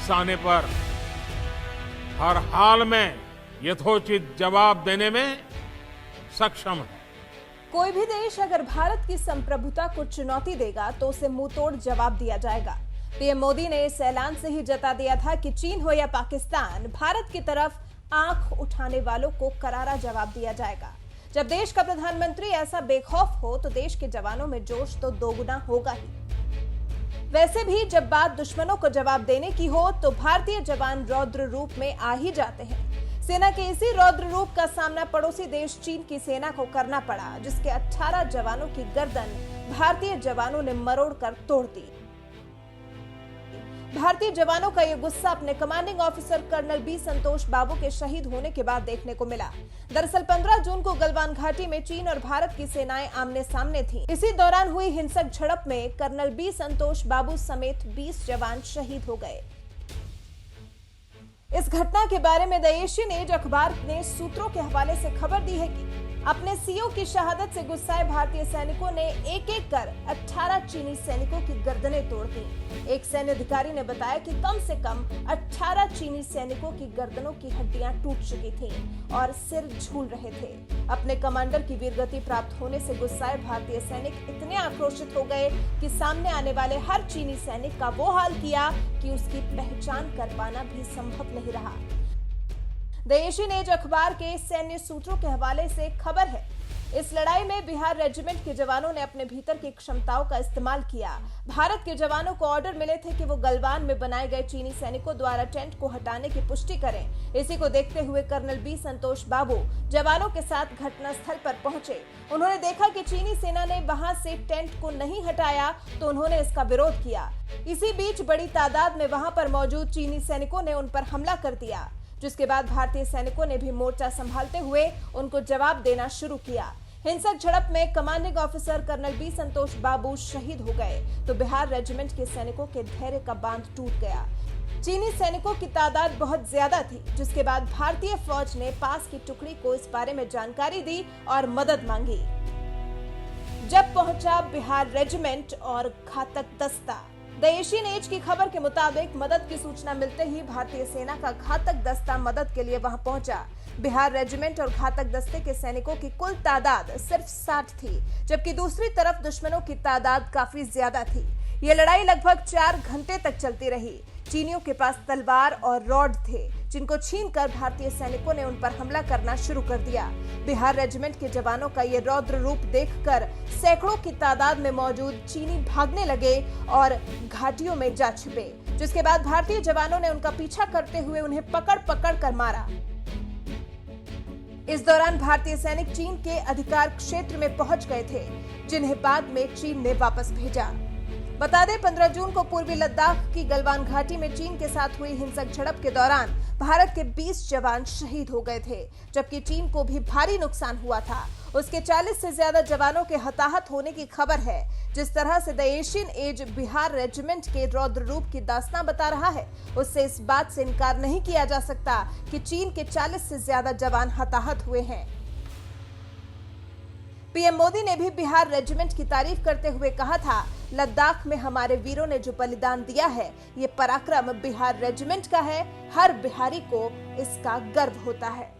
उकसाने पर हर हाल में यथोचित जवाब देने में सक्षम है। कोई भी देश अगर भारत की संप्रभुता को चुनौती देगा तो उसे मुंहतोड़ जवाब दिया जाएगा। पीएम मोदी ने इस ऐलान से ही जता दिया था कि चीन हो या पाकिस्तान, भारत की तरफ आंख उठाने वालों को करारा जवाब दिया जाएगा। जब देश का प्रधानमंत्री ऐसा बेखौफ हो तो देश के जवानों में जोश तो दोगुना होगा ही। वैसे भी जब बात दुश्मनों को जवाब देने की हो तो भारतीय जवान रौद्र रूप में आ ही जाते हैं। सेना के इसी रौद्र रूप का सामना पड़ोसी देश चीन की सेना को करना पड़ा, जिसके 18 जवानों की गर्दन भारतीय जवानों ने मरोड़कर तोड़ दी। भारतीय जवानों का यह गुस्सा अपने कमांडिंग ऑफिसर कर्नल बी संतोष बाबू के शहीद होने के बाद देखने को मिला। दरअसल 15 जून को गलवान घाटी में चीन और भारत की सेनाएं आमने सामने थीं। इसी दौरान हुई हिंसक झड़प में कर्नल बी संतोष बाबू समेत 20 जवान शहीद हो गए। इस घटना के बारे में द एशियन एज अखबार ने सूत्रों के हवाले से खबर दी है कि अपने सीओ की शहादत से गुस्साए भारतीय सैनिकों ने एक एक कर 18 चीनी सैनिकों की गर्दनें तोड़ दी। एक सैन्य अधिकारी ने बताया कि कम से कम 18 चीनी सैनिकों की गर्दनों की हड्डियां टूट चुकी थीं और सिर झूल रहे थे। अपने कमांडर की वीरगति प्राप्त होने से गुस्साए भारतीय सैनिक इतने आक्रोशित हो गए कि सामने आने वाले हर चीनी सैनिक का वो हाल किया कि उसकी पहचान कर पाना भी संभव नहीं रहा। द एशियन एज अखबार के सैन्य सूत्रों के हवाले से खबर है, इस लड़ाई में बिहार रेजिमेंट के जवानों ने अपने भीतर की क्षमताओं का इस्तेमाल किया। भारत के जवानों को ऑर्डर मिले थे कि वो गलवान में बनाए गए चीनी सैनिकों द्वारा टेंट को हटाने की पुष्टि करें। इसी को देखते हुए कर्नल बी संतोष बाबू जवानों के साथ घटनास्थल पर पहुंचे। उन्होंने देखा कि चीनी सेना ने वहां से टेंट को नहीं हटाया तो उन्होंने इसका विरोध किया। इसी बीच बड़ी तादाद में वहां पर मौजूद चीनी सैनिकों ने उन पर हमला कर दिया, जिसके बाद भारतीय सैनिकों ने भी मोर्चा संभालते हुए उनको जवाब देना शुरू किया। हिंसक झड़प में कमांडिंग ऑफिसर कर्नल बी संतोष बाबू शहीद हो गए तो बिहार रेजिमेंट के सैनिकों के धैर्य का बांध टूट गया। चीनी सैनिकों की तादाद बहुत ज्यादा थी, जिसके बाद भारतीय फौज ने पास की टुकड़ी को इस बारे में जानकारी दी और मदद मांगी। जब पहुंचा बिहार रेजिमेंट और घातक दस्ता। द एशियन एज की खबर के मुताबिक मदद की सूचना मिलते ही भारतीय सेना का घातक दस्ता मदद के लिए वहां पहुंचा। बिहार रेजिमेंट और घातक दस्ते के सैनिकों की कुल तादाद सिर्फ 60 थी, जबकि दूसरी तरफ दुश्मनों की तादाद काफी ज्यादा थी। ये लड़ाई लगभग 4 घंटे तक चलती रही। चीनियों के पास तलवार और रॉड थे, जिनको छीनकर भारतीय सैनिकों ने उन पर हमला करना शुरू कर दिया। बिहार रेजिमेंट के जवानों का ये रौद्र रूप देखकर सैकड़ों की तादाद में मौजूद चीनी भागने लगे और घाटियों में जा छिपे, जिसके बाद भारतीय जवानों ने उनका पीछा करते हुए उन्हें पकड़ पकड़ कर मारा। इस दौरान भारतीय सैनिक चीन के अधिकार क्षेत्र में पहुंच गए थे, जिन्हें बाद में चीन ने वापस भेजा। बता दें 15 जून को पूर्वी लद्दाख की गलवान घाटी में चीन के साथ हुई हिंसक झड़प के दौरान भारत के 20 जवान शहीद हो गए थे, जबकि चीन को भी भारी नुकसान हुआ था। उसके 40 से ज्यादा जवानों के हताहत होने की खबर है। जिस तरह से the Asian age Bihar regiment के रौद्र रूप की दास्तां बता रहा है, उससे इस बात से इनकार नहीं किया जा सकता कि चीन के 40 से ज्यादा जवान हताहत हुए हैं। पीएम मोदी ने भी बिहार रेजिमेंट की तारीफ करते हुए कहा था, लद्दाख में हमारे वीरों ने जो बलिदान दिया है, ये पराक्रम बिहार रेजिमेंट का है। हर बिहारी को इसका गर्व होता है।